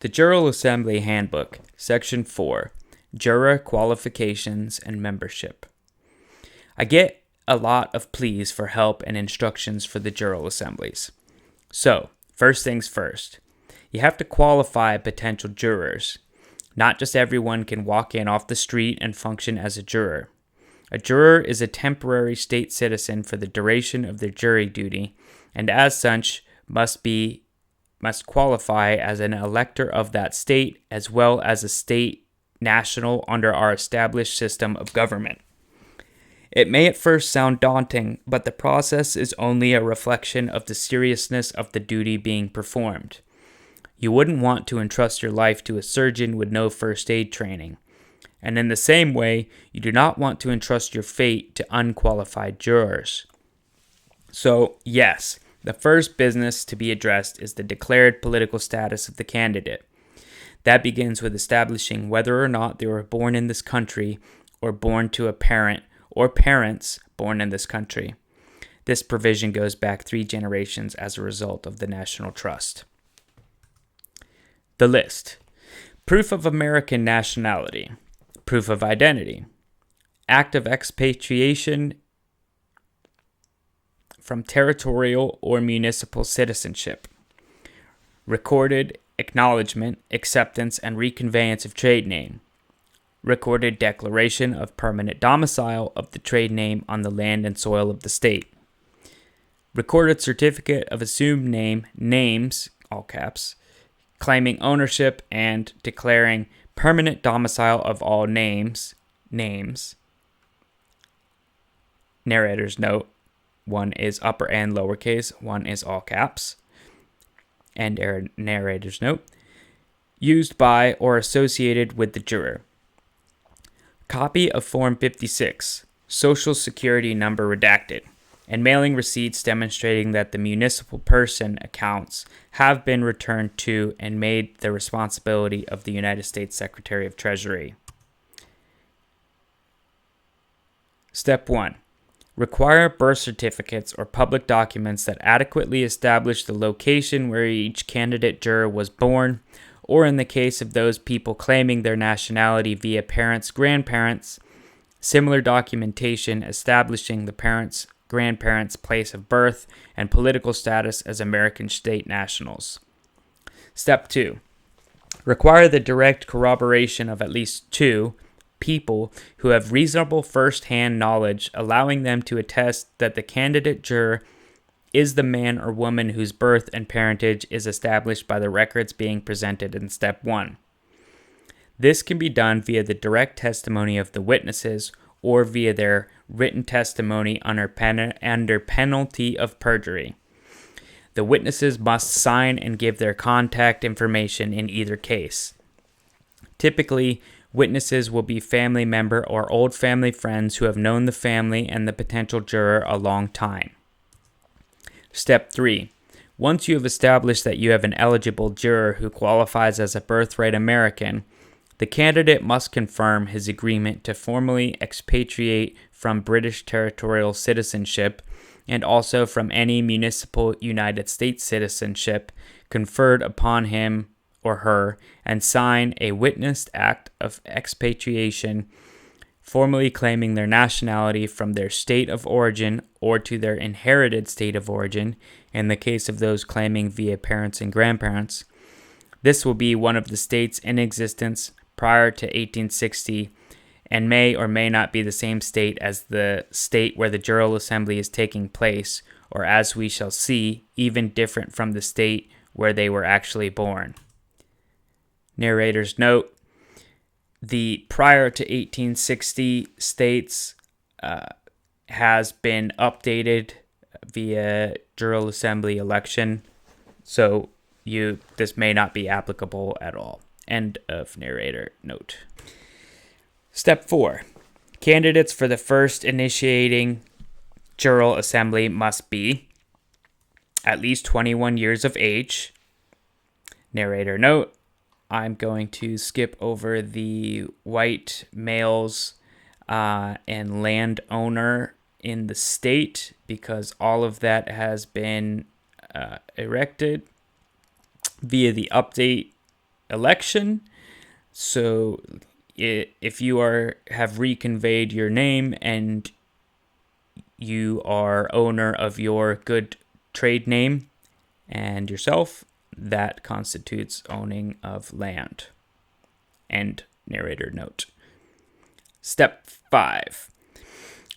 The Jural Assembly Handbook, Section 4, Juror Qualifications and Membership. I get a lot of pleas for help and instructions for the Jural Assemblies. So, first things first, you have to qualify potential jurors. Not just everyone can walk in off the street and function as a juror. A juror is a temporary state citizen for the duration of their jury duty, and as such must qualify as an elector of that state as well as a state national under our established system of government. It may at first sound daunting, but the process is only a reflection of the seriousness of the duty being performed. You wouldn't want to entrust your life to a surgeon with no first aid training. And in the same way, you do not want to entrust your fate to unqualified jurors. So, yes, the first business to be addressed is the declared political status of the candidate. That begins with establishing whether or not they were born in this country or born to a parent or parents born in this country. This provision goes back 3 generations as a result of the National Trust. The list: proof of American nationality, proof of identity, act of expatriation from territorial or municipal citizenship, recorded acknowledgement, acceptance, and reconveyance of trade name, recorded declaration of permanent domicile of the trade name on the land and soil of the state, recorded certificate of assumed names, all caps, claiming ownership and declaring permanent domicile of all names. Narrator's note: one is upper and lowercase, one is all caps. And narrator's note: used by or associated with the juror. Copy of Form 56, Social Security number redacted, and mailing receipts demonstrating that the municipal person accounts have been returned to and made the responsibility of the United States Secretary of Treasury. Step 1. Require birth certificates or public documents that adequately establish the location where each candidate juror was born, or in the case of those people claiming their nationality via parents, grandparents, similar documentation establishing the parents, grandparents' place of birth and political status as American state nationals. Step 2. Require the direct corroboration of at least 2 people who have reasonable first-hand knowledge, allowing them to attest that the candidate juror is the man or woman whose birth and parentage is established by the records being presented in Step 1. This can be done via the direct testimony of the witnesses or via their written testimony under penalty of perjury. The witnesses must sign and give their contact information in either case. Typically, witnesses will be family member or old family friends who have known the family and the potential juror a long time. Step 3. Once you have established that you have an eligible juror who qualifies as a birthright American, the candidate must confirm his agreement to formally expatriate from British territorial citizenship and also from any municipal United States citizenship conferred upon him or her, and sign a witnessed act of expatriation formally claiming their nationality from their state of origin or to their inherited state of origin in the case of those claiming via parents and grandparents. This will be one of the states in existence prior to 1860 and may or may not be the same state as the state where the Jural Assembly is taking place, or as we shall see, even different from the state where they were actually born. Narrator's note: the prior to 1860 states has been updated via Jural Assembly election, so this may not be applicable at all. End of narrator note. Step 4. Candidates for the first initiating Jural Assembly must be at least 21 years of age. Narrator note: I'm going to skip over the white males and landowner in the state because all of that has been erected via the update election. So if you have reconveyed your name and you are owner of your good trade name and yourself, that constitutes owning of land. End narrator note. Step 5.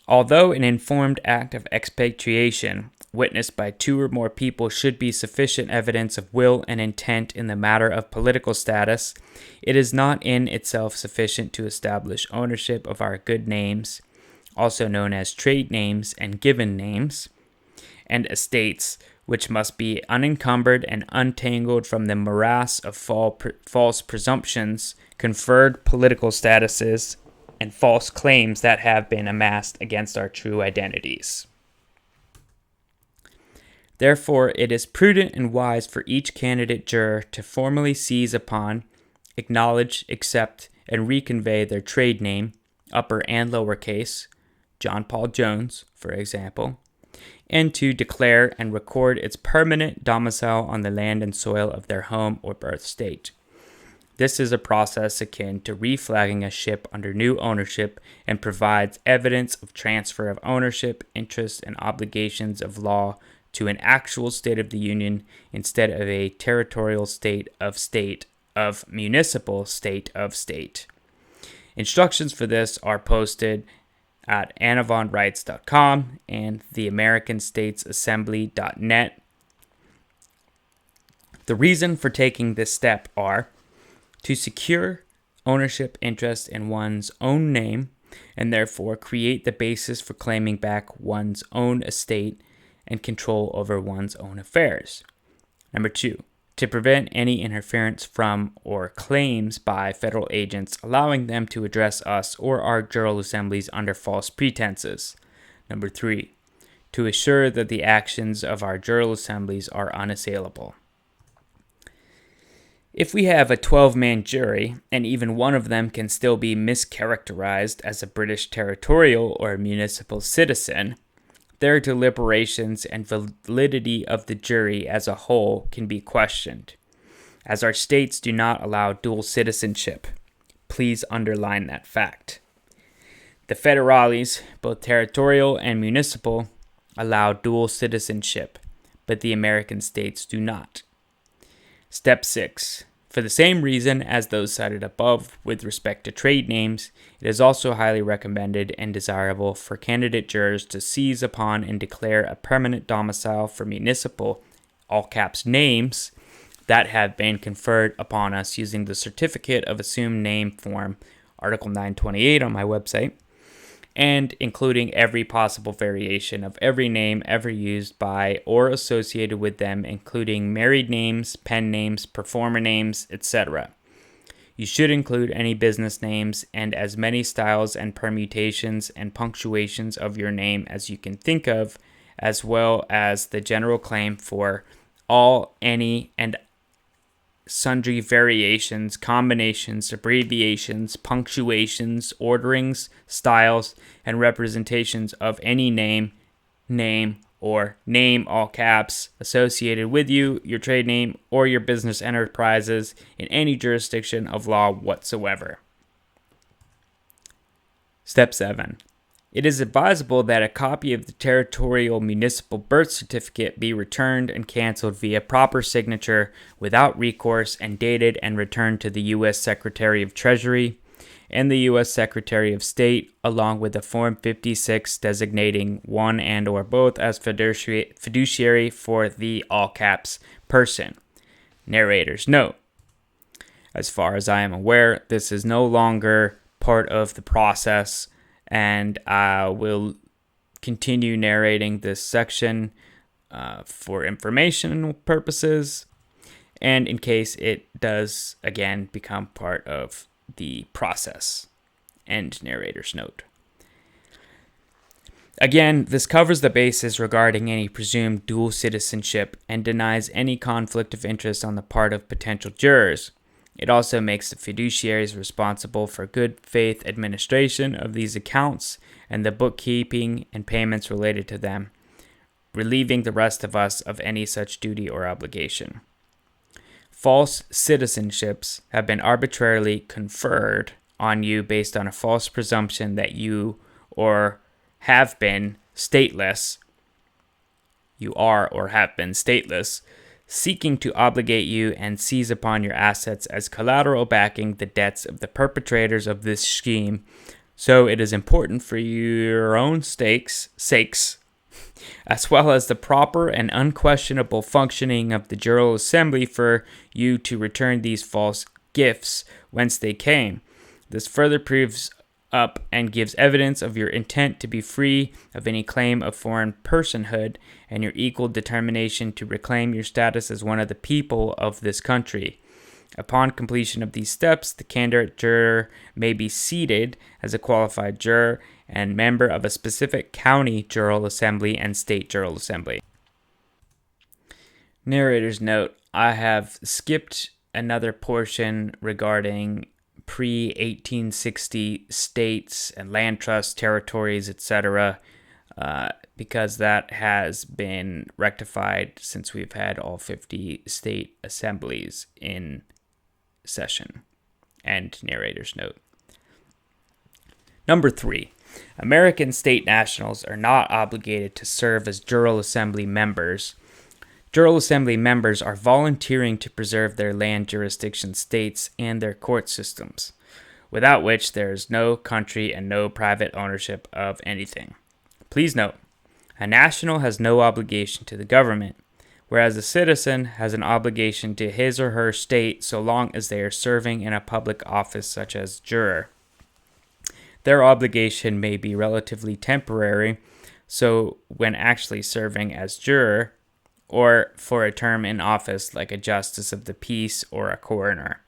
Although an informed act of expatriation witnessed by 2 or more people should be sufficient evidence of will and intent in the matter of political status, it is not in itself sufficient to establish ownership of our good names, also known as trade names and given names, and estates, which must be unencumbered and untangled from the morass of false presumptions, conferred political statuses, and false claims that have been amassed against our true identities. Therefore, it is prudent and wise for each candidate juror to formally seize upon, acknowledge, accept, and reconvey their trade name, upper and lower case, John Paul Jones, for example, and to declare and record its permanent domicile on the land and soil of their home or birth state. This is a process akin to reflagging a ship under new ownership and provides evidence of transfer of ownership, interests, and obligations of law to an actual state of the Union instead of a territorial state of municipal state of state. Instructions for this are posted at annavonreitz.com and theamericanstatesassembly.net. The reason for taking this step are to secure ownership interest in one's own name and therefore create the basis for claiming back one's own estate and control over one's own affairs. Number 2, to prevent any interference from or claims by federal agents allowing them to address us or our jural assemblies under false pretenses. Number 3, to assure that the actions of our jural assemblies are unassailable. If we have a 12-man jury, and even one of them can still be mischaracterized as a British territorial or municipal citizen, their deliberations and validity of the jury as a whole can be questioned, as our states do not allow dual citizenship. Please underline that fact. The federales, both territorial and municipal, allow dual citizenship, but the American states do not. Step 6. For the same reason as those cited above with respect to trade names, it is also highly recommended and desirable for candidate jurors to seize upon and declare a permanent domicile for municipal, all caps, names that have been conferred upon us using the Certificate of Assumed Name form, Article 928 on my website, and including every possible variation of every name ever used by or associated with them, including married names, pen names, performer names, etc. You should include any business names and as many styles and permutations and punctuations of your name as you can think of, as well as the general claim for all, any, and sundry variations, combinations, abbreviations, punctuations, orderings, styles, and representations of any name, or name, all caps, associated with you, your trade name, or your business enterprises in any jurisdiction of law whatsoever. Step 7. It is advisable that a copy of the territorial municipal birth certificate be returned and canceled via proper signature without recourse and dated and returned to the U.S. Secretary of Treasury and the U.S. Secretary of State, along with the Form 56 designating one and or both as fiduciary for the all caps person. Narrator's note. As far as I am aware, this is no longer part of the process, and I will continue narrating this section for informational purposes and in case it does again become part of the process. End narrator's note. Again, this covers the basis regarding any presumed dual citizenship and denies any conflict of interest on the part of potential jurors. It also makes the fiduciaries responsible for good faith administration of these accounts and the bookkeeping and payments related to them, relieving the rest of us of any such duty or obligation. False citizenships have been arbitrarily conferred on you based on a false presumption that you or have been stateless. You are or have been stateless, seeking to obligate you and seize upon your assets as collateral backing the debts of the perpetrators of this scheme. So it is important for your own sakes, as well as the proper and unquestionable functioning of the Jural Assembly, for you to return these false gifts whence they came. This further proves up and gives evidence of your intent to be free of any claim of foreign personhood and your equal determination to reclaim your status as one of the people of this country. Upon completion of these steps, the candidate juror may be seated as a qualified juror and member of a specific county Jural Assembly and state Jural Assembly. Narrator's note: I have skipped another portion regarding pre-1860 states and land trusts, territories, etc., because that has been rectified since we've had all 50 state assemblies in session. End narrator's note. Number 3. American state nationals are not obligated to serve as Jural Assembly members. Jural Assembly members are volunteering to preserve their land jurisdiction states and their court systems, without which there is no country and no private ownership of anything. Please note, a national has no obligation to the government, whereas a citizen has an obligation to his or her state so long as they are serving in a public office such as juror. Their obligation may be relatively temporary, so when actually serving as juror, or for a term in office like a justice of the peace or a coroner.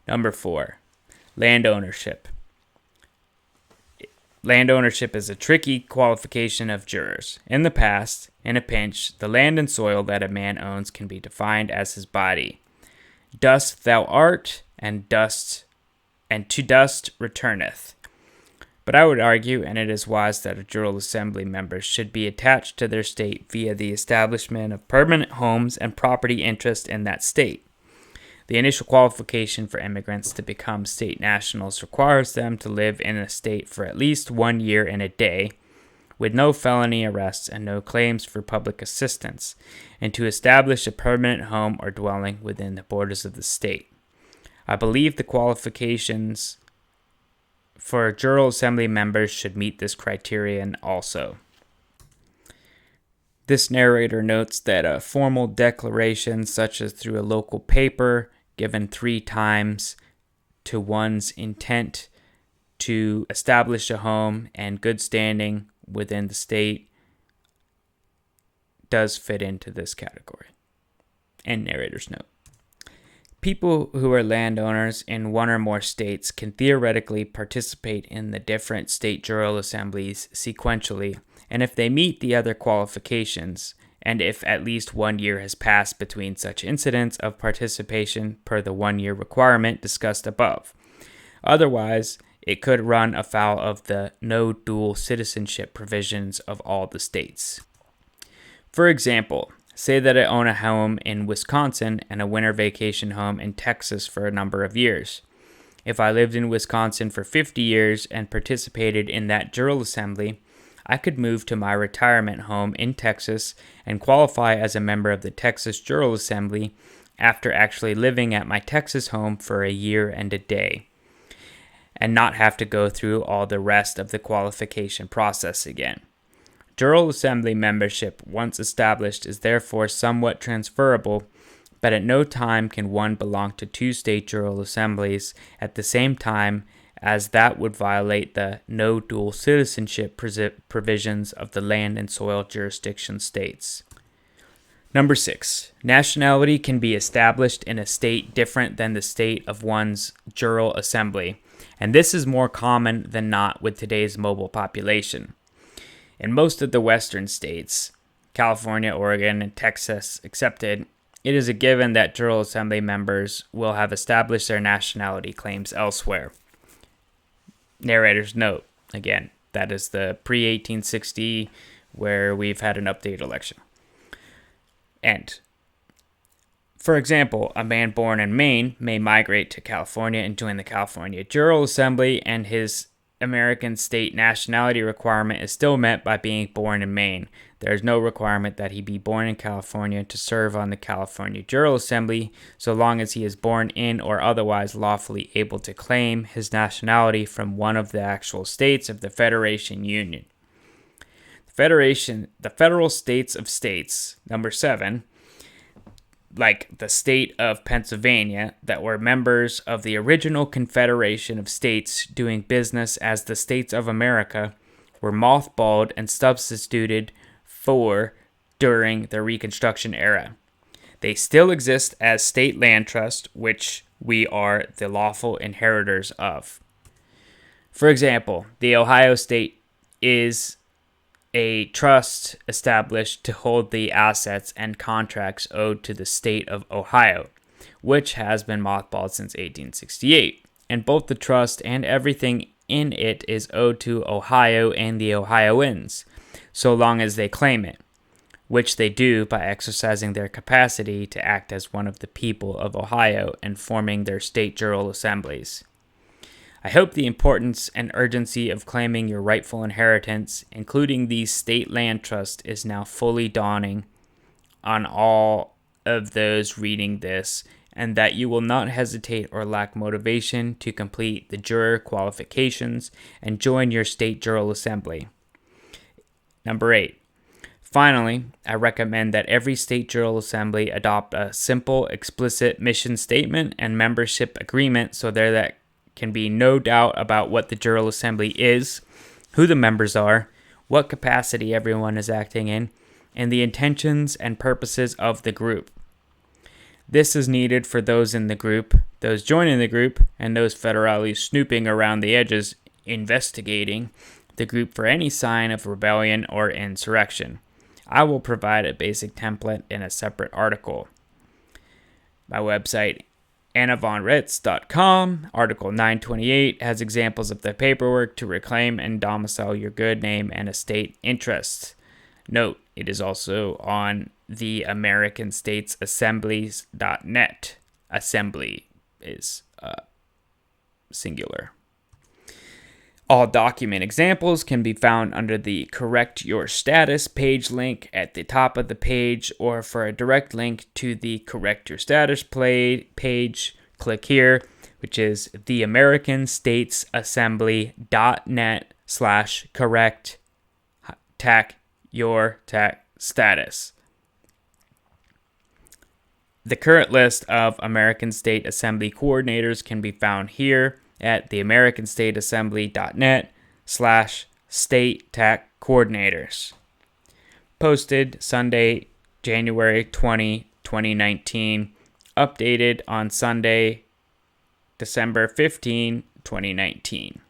Number 4, land ownership. Land ownership is a tricky qualification of jurors. In the past, in a pinch, the land and soil that a man owns can be defined as his body. Dust thou art, and to dust returneth. But I would argue, and it is wise, that a Jural Assembly member should be attached to their state via the establishment of permanent homes and property interest in that state. The initial qualification for immigrants to become state nationals requires them to live in a state for at least 1 year and a day, with no felony arrests and no claims for public assistance, and to establish a permanent home or dwelling within the borders of the state. I believe the qualifications for Jural Assembly members should meet this criterion also. This narrator notes that a formal declaration, such as through a local paper, given 3 times to one's intent to establish a home and good standing within the state, does fit into this category. End narrator's note. People who are landowners in one or more states can theoretically participate in the different state Jural Assemblies sequentially, and if they meet the other qualifications, and if at least 1 year has passed between such incidents of participation per the 1 year requirement discussed above. Otherwise, it could run afoul of the no dual citizenship provisions of all the states. For example, say that I own a home in Wisconsin and a winter vacation home in Texas for a number of years. If I lived in Wisconsin for 50 years and participated in that Jural Assembly, I could move to my retirement home in Texas and qualify as a member of the Texas Jural Assembly after actually living at my Texas home for a year and a day, and not have to go through all the rest of the qualification process again. Jural Assembly membership, once established, is therefore somewhat transferable, but at no time can one belong to 2 state Jural Assemblies at the same time, as that would violate the no dual citizenship provisions of the land and soil jurisdiction states. Number 6. Nationality can be established in a state different than the state of one's Jural Assembly, and this is more common than not with today's mobile population. In most of the western states, California, Oregon, and Texas excepted, it is a given that Jural Assembly members will have established their nationality claims elsewhere. Narrator's note, again, that is the For example, a man born in Maine may migrate to California and join the California Jural Assembly, and his American state nationality requirement is still met by being born in Maine. There is no requirement that he be born in California to serve on the California Jural Assembly, so long as he is born in or otherwise lawfully able to claim his nationality from one of the actual states of the Federation Union. The federal states of states, number 7, like the state of Pennsylvania, that were members of the original Confederation of States doing business as the States of America, were mothballed and substituted for during the Reconstruction era. They still exist as state land trusts, which we are the lawful inheritors of. For example, the Ohio state is a trust established to hold the assets and contracts owed to the state of Ohio, which has been mothballed since 1868, and both the trust and everything in it is owed to Ohio and the Ohioans, so long as they claim it, which they do by exercising their capacity to act as one of the people of Ohio and forming their state jural assemblies. I hope the importance and urgency of claiming your rightful inheritance, including these state land trusts, is now fully dawning on all of those reading this, and that you will not hesitate or lack motivation to complete the juror qualifications and join your state jural assembly. Number 8. Finally, I recommend that every state jural assembly adopt a simple, explicit mission statement and membership agreement so that can be no doubt about what the jural assembly is, who the members are, what capacity everyone is acting in, and the intentions and purposes of the group. This is needed for those in the group, those joining the group, and those federally snooping around the edges, investigating the group for any sign of rebellion or insurrection. I will provide a basic template in a separate article. My website, AnnaVonReitz.com, Article 928, has examples of the paperwork to reclaim and domicile your good name and estate interests. Note, it is also on the American States Assemblies.net. Assembly is singular. All document examples can be found under the Correct Your Status page link at the top of the page, or for a direct link to the Correct Your Status page, click here, which is the AmericanStatesAssembly.net/correct your status. The current list of American State Assembly coordinators can be found here at the AmericanStatesAssembly.net/state-coordinators. Posted Sunday, January 20, 2019. Updated on Sunday, December 15, 2019.